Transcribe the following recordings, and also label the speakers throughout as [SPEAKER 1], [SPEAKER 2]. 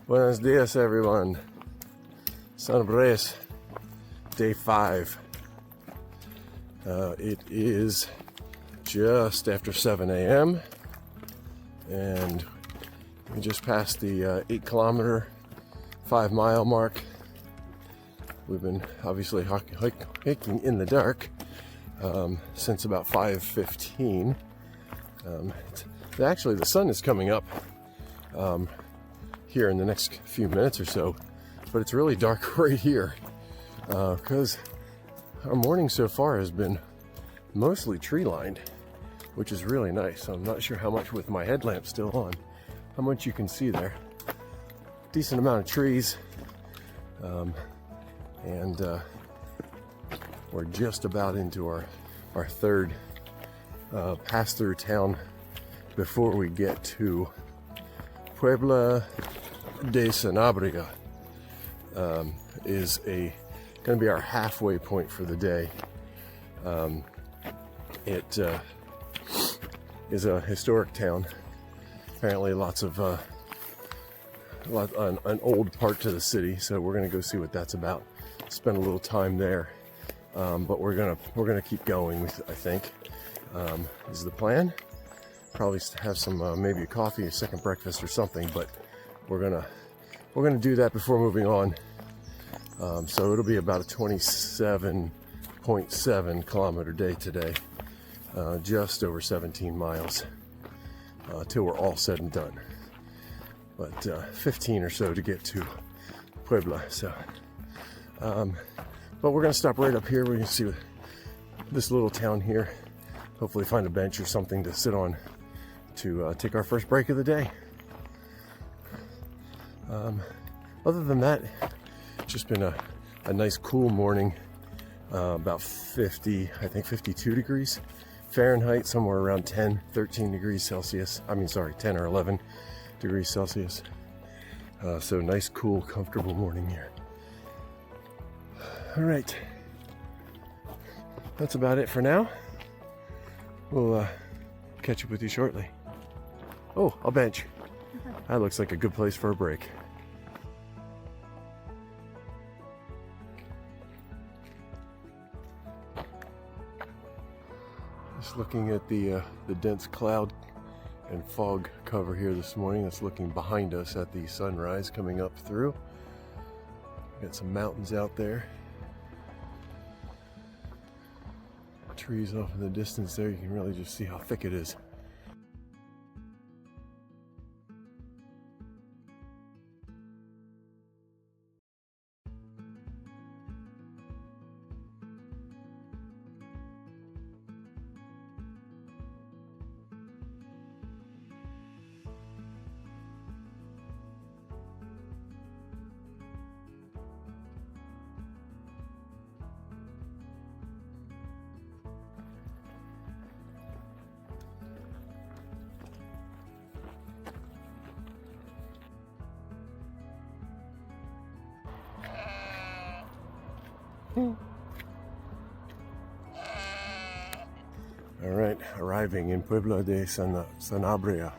[SPEAKER 1] Buenos dias, everyone. Sanabrés, day 5. It is just after 7 a.m. and we just passed the 8-kilometer, 5-mile mark. We've been obviously hiking in the dark since about 5:15. Actually, the sun is coming up here in the next few minutes or so, but it's really dark right here because our morning so far has been mostly tree lined, which is really nice. I'm not sure how much with my headlamp still on, how much you can see there. Decent amount of trees, and we're just about into our third pass-through town before we get to Puebla de Sanabria. Is going to be our halfway point for the day. It is a historic town. Apparently, lots of an old part to the city. So we're going to go see what that's about. Spend a little time there, but we're gonna keep going. I think is the plan. Probably have some maybe a coffee, a second breakfast or something. But we're gonna do that before moving on. So it'll be about a 27.7 kilometer day today, just over 17 miles till we're all said and done. But 15 or so to get to Puebla. So, but we're gonna stop right up here. We're gonna see this little town here. Hopefully, find a bench or something to sit on to take our first break of the day. Other than that, it's just been a nice cool morning, about 50, I think 52 degrees Fahrenheit, somewhere around 13 degrees Celsius. 10 or 11 degrees Celsius. So nice, cool, comfortable morning here. All right, that's about it for now. We'll catch up with you shortly. Oh, a bench. That looks like a good place for a break. Just looking at the dense cloud and fog cover here this morning. That's looking behind us at the sunrise coming up through. Got some mountains out there. Trees off in the distance there. You can really just see how thick it is. All right, arriving in Puebla de Sanabria.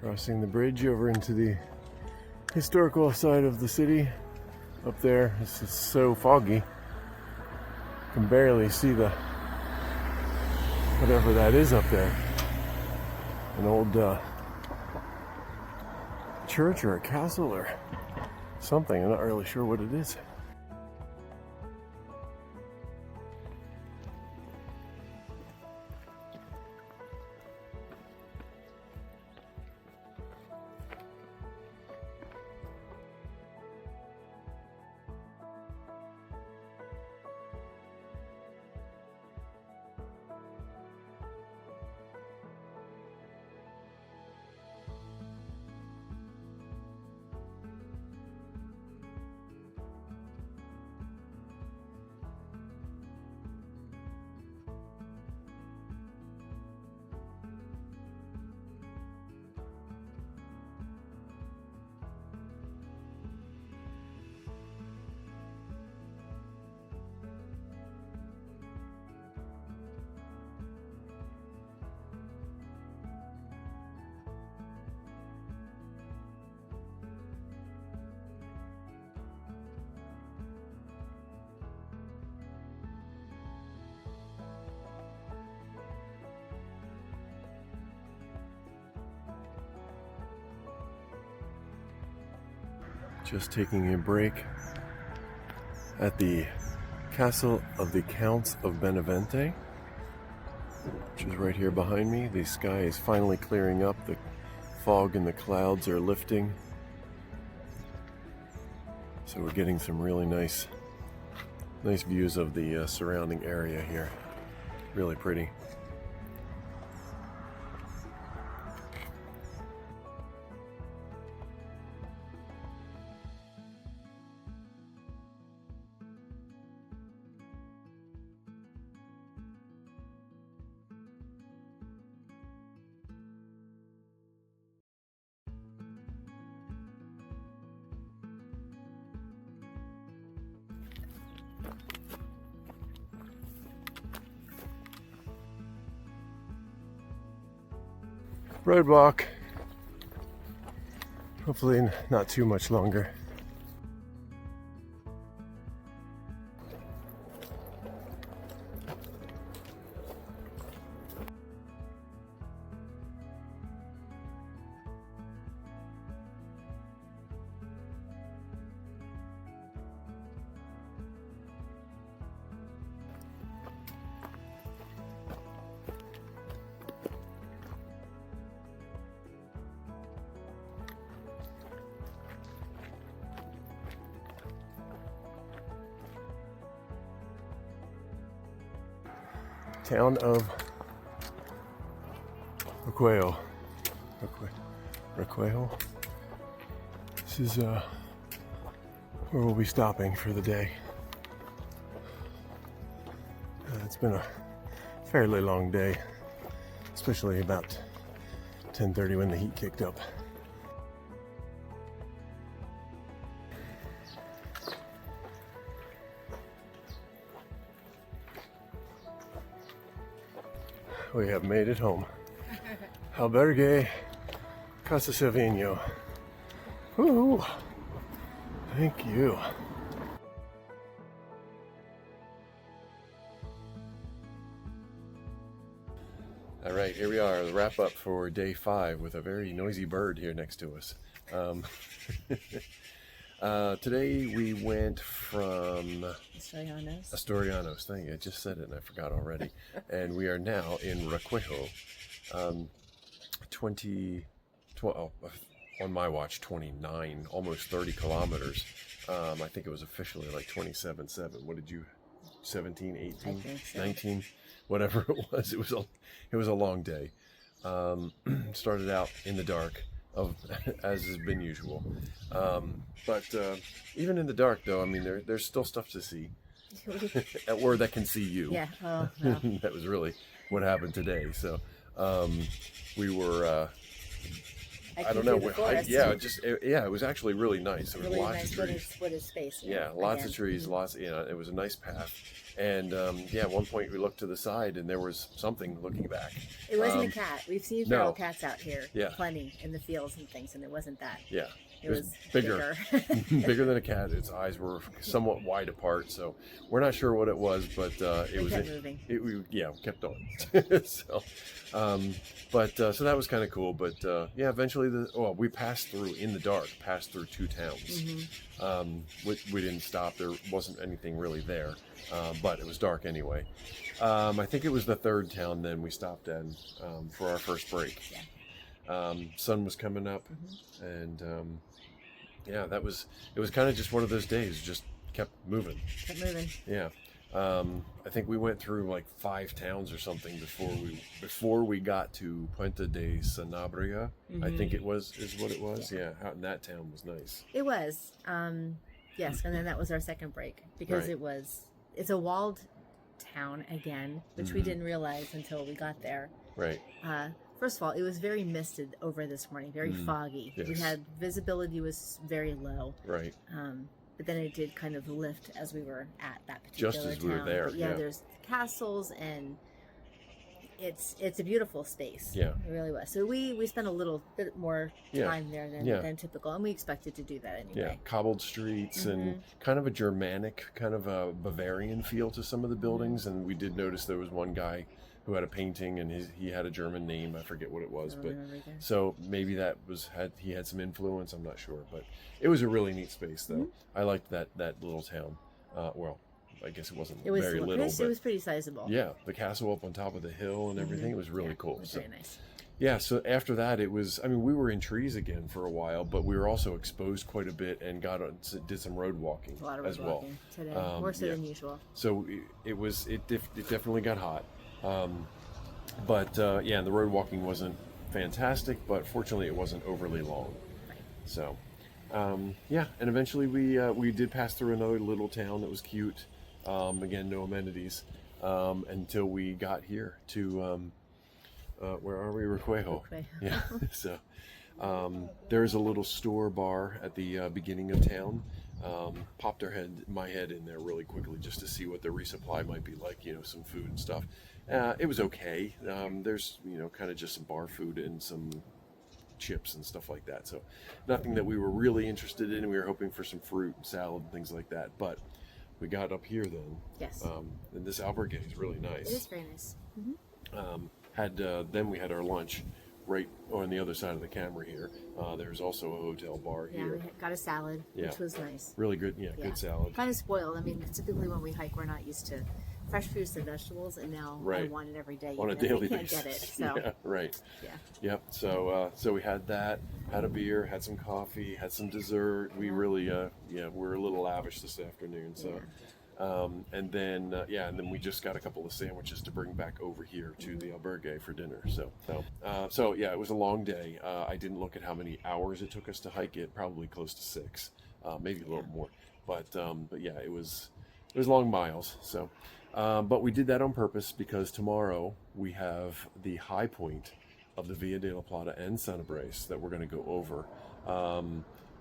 [SPEAKER 1] Crossing the bridge over into the historical side of the city. Up there, it's just so foggy. You can barely see whatever that is up there. An old church or a castle or something. I'm not really sure what it is. Just taking a break at the Castle of the Counts of Benevente, which is right here behind me. The sky is finally clearing up. The fog and the clouds are lifting. So we're getting some really nice views of the surrounding area here. Really pretty. Roadwalk. Hopefully not too much longer. Town of Requejo. Requejo. This is where we'll be stopping for the day. It's been a fairly long day, especially about 10:30 when the heat kicked up. We have made it home. Albergue Casa Silvino. Woo! Thank you. All right, here we are, the wrap up for day 5 with a very noisy bird here next to us. Today we went from Asturianos. Thank you. I just said it and I forgot already. And we are now in Requejo. 12, on my watch, 29, almost 30 kilometers. I think it was officially like 27.7. What did you? 17, 18, I think so. 19, whatever it was. It was a long day. Started out in the dark. As has been usual, but even in the dark, though, I mean, there's still stuff to see, or that can see you. Yeah, oh, no. That was really what happened today. So we were, I don't know, it was actually really nice. There was really lots of trees. What is space? Yeah, lots of trees, lots. It was a nice path. And at one point we looked to the side and there was something looking back. It wasn't a cat. We've seen feral cats out here, plenty in the fields and things, and it wasn't that. Yeah, it was bigger, bigger than a cat. Its eyes were somewhat wide apart, so we're not sure what it was, but it was kept moving. Kept on. So that was kind of cool. But eventually we passed through in the dark, passed through 2 towns. Mm-hmm. We didn't stop. There wasn't anything really there. But it was dark anyway. I think it was the 3rd town then we stopped in for our first break. Yeah. Sun was coming up, and it was kind of just one of those days. Just kept moving. Yeah. I think we went through like 5 towns or something before we got to Puente de Sanabrés. Mm-hmm. I think is what it was. Yeah. Out in that town was nice. It was. Yes, and then that was our second break because it's a walled town again, which we didn't realize until we got there. Right. First of all, it was very misted over this morning, very foggy. Yes. We had visibility was very low. Right. But then it did kind of lift as we were at that particular town. Just as we were there. But there's castles and it's a beautiful space. Yeah. It really was. So we spent a little bit more time there than typical, and we expected to do that anyway. Yeah, cobbled streets and kind of a Germanic, kind of a Bavarian feel to some of the buildings, and we did notice there was one guy who had a painting, and he had a German name. I forget what it was, but
[SPEAKER 2] remember either.
[SPEAKER 1] so maybe he had some influence. I'm not sure, but it was a really neat space though. I liked that little town. Well, I guess it wasn't very little, but
[SPEAKER 2] it was pretty sizable.
[SPEAKER 1] Yeah, the castle up on top of the hill and everything. It was really cool.
[SPEAKER 2] It was very nice.
[SPEAKER 1] Yeah, so after that, it was, I mean, we were in trees again for a while, but we were also exposed quite a bit and did some road walking
[SPEAKER 2] A lot of
[SPEAKER 1] as
[SPEAKER 2] road
[SPEAKER 1] well.
[SPEAKER 2] walking today, more so than usual.
[SPEAKER 1] So it definitely got hot. But yeah, the road walking wasn't fantastic, but fortunately it wasn't overly long.
[SPEAKER 2] Right.
[SPEAKER 1] So, yeah, and eventually we did pass through another little town that was cute. Again, no amenities, until we got here to, where are we? Requejo. Yeah. So there's a little store bar at the beginning of town. Popped my head in there really quickly just to see what the resupply might be like, some food and stuff. It was okay. There's, kind of just some bar food and some chips and stuff like that. So nothing that we were really interested in. We were hoping for some fruit and salad and things like that. But we got up here then.
[SPEAKER 2] Yes.
[SPEAKER 1] And this albergue is really nice.
[SPEAKER 2] It is very nice.
[SPEAKER 1] Then we had our lunch right on the other side of the camera here. There's also a hotel bar
[SPEAKER 2] Yeah,
[SPEAKER 1] here.
[SPEAKER 2] we got a salad, which was nice.
[SPEAKER 1] Really good, good salad.
[SPEAKER 2] Kind of spoiled. I mean, typically when we hike, we're not used to fresh fruits and vegetables, and now I want it every day.
[SPEAKER 1] On a daily
[SPEAKER 2] basis.
[SPEAKER 1] Can't
[SPEAKER 2] get it, so.
[SPEAKER 1] Yeah, right.
[SPEAKER 2] Yeah.
[SPEAKER 1] Yep. So we had that, had a beer, had some coffee, had some dessert. We really, we're a little lavish this afternoon. So.
[SPEAKER 2] Yeah.
[SPEAKER 1] And then we just got a couple of sandwiches to bring back over here to the albergue for dinner. So yeah, it was a long day. I didn't look at how many hours it took us to hike it. Probably close to 6, maybe a little more. But yeah, it was long miles. So, but we did that on purpose because tomorrow we have the high point of the Via de la Plata and Sanabrés that we're going to go over.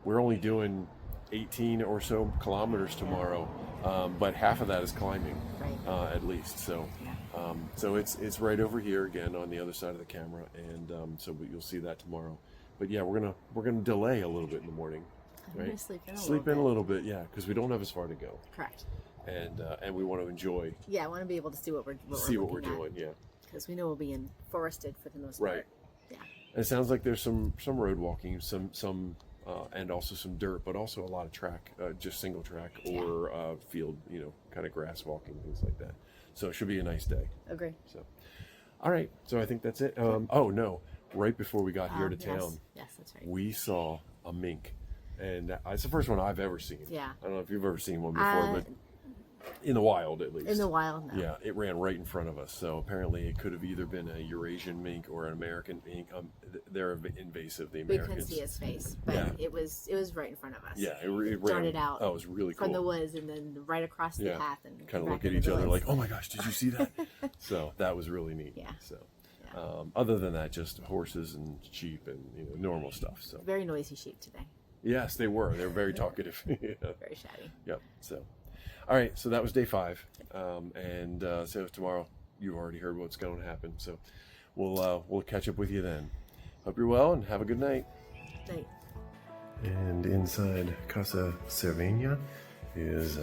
[SPEAKER 1] We're only doing 18 or so kilometers tomorrow, but half of that is climbing, at least. So, so it's right over here again on the other side of the camera, and so you'll see that tomorrow. But yeah, we're gonna delay a little bit in the morning.
[SPEAKER 2] I'm gonna sleep in
[SPEAKER 1] a little bit, yeah, because we don't have as far to go.
[SPEAKER 2] Correct.
[SPEAKER 1] And we want to enjoy.
[SPEAKER 2] Yeah, I want to be able to see what we're
[SPEAKER 1] doing. Yeah.
[SPEAKER 2] Because we know we'll be in forested for the most
[SPEAKER 1] part.
[SPEAKER 2] Right. Yeah.
[SPEAKER 1] And it sounds like there's some road walking, some. And also some dirt, but also a lot of track, just single track or field, kind of grass walking, things like that. So it should be a nice day.
[SPEAKER 2] Agree.
[SPEAKER 1] So, all right. So I think that's it. Oh no! Right before we got here to town,
[SPEAKER 2] yes, that's right.
[SPEAKER 1] We saw a mink, and it's the first one I've ever seen.
[SPEAKER 2] Yeah.
[SPEAKER 1] I don't know if you've ever seen one before, but in the wild, at least.
[SPEAKER 2] In the wild, no.
[SPEAKER 1] Yeah, it ran right in front of us. So apparently, it could have either been a Eurasian mink or an American mink. They're invasive. The Americans.
[SPEAKER 2] We couldn't see his face, but it was right in front of us.
[SPEAKER 1] Yeah, it
[SPEAKER 2] darted out.
[SPEAKER 1] Oh, it was really cool.
[SPEAKER 2] From the woods, and then right across the path, and
[SPEAKER 1] kind of look at each other like, "Oh my gosh, did you see that?" So that was really neat.
[SPEAKER 2] Yeah.
[SPEAKER 1] So, other than that, just horses and sheep and normal stuff. So
[SPEAKER 2] very noisy sheep today.
[SPEAKER 1] Yes, they were. They were very talkative.
[SPEAKER 2] Very chatty.
[SPEAKER 1] Yep. So. All right, so that was day 5, and so tomorrow you've already heard what's going to happen. So we'll catch up with you then. Hope you're well and have a good night.
[SPEAKER 2] Night.
[SPEAKER 1] And inside Casa Cerveña is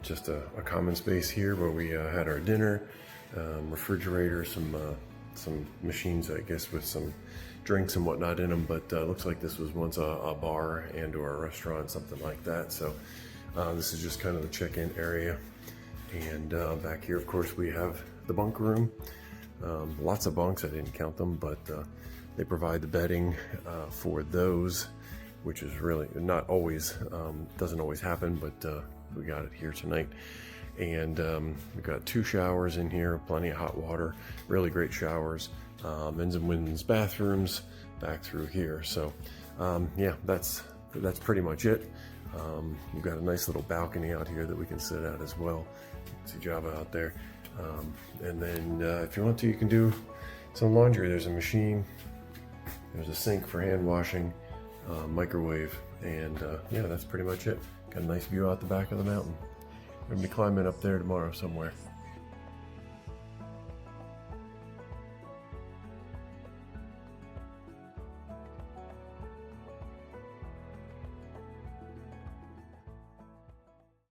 [SPEAKER 1] just a common space here where we had our dinner, refrigerator, some machines, I guess, with some drinks and whatnot in them. But looks like this was once a bar and or a restaurant, something like that. So. This is just kind of the check-in area, and back here, of course, we have the bunk room. Lots of bunks. I didn't count them, but they provide the bedding for those, which is really not always, doesn't always happen, but we got it here tonight. And we've got 2 showers in here, plenty of hot water, really great showers, men's and women's bathrooms back through here. So yeah, that's pretty much it. We've got a nice little balcony out here that we can sit at as well. See Java out there. And then if you want to, you can do some laundry. There's a machine, there's a sink for hand washing, microwave, and yeah, that's pretty much it. Got a nice view out the back of the mountain. We're gonna be climbing up there tomorrow somewhere.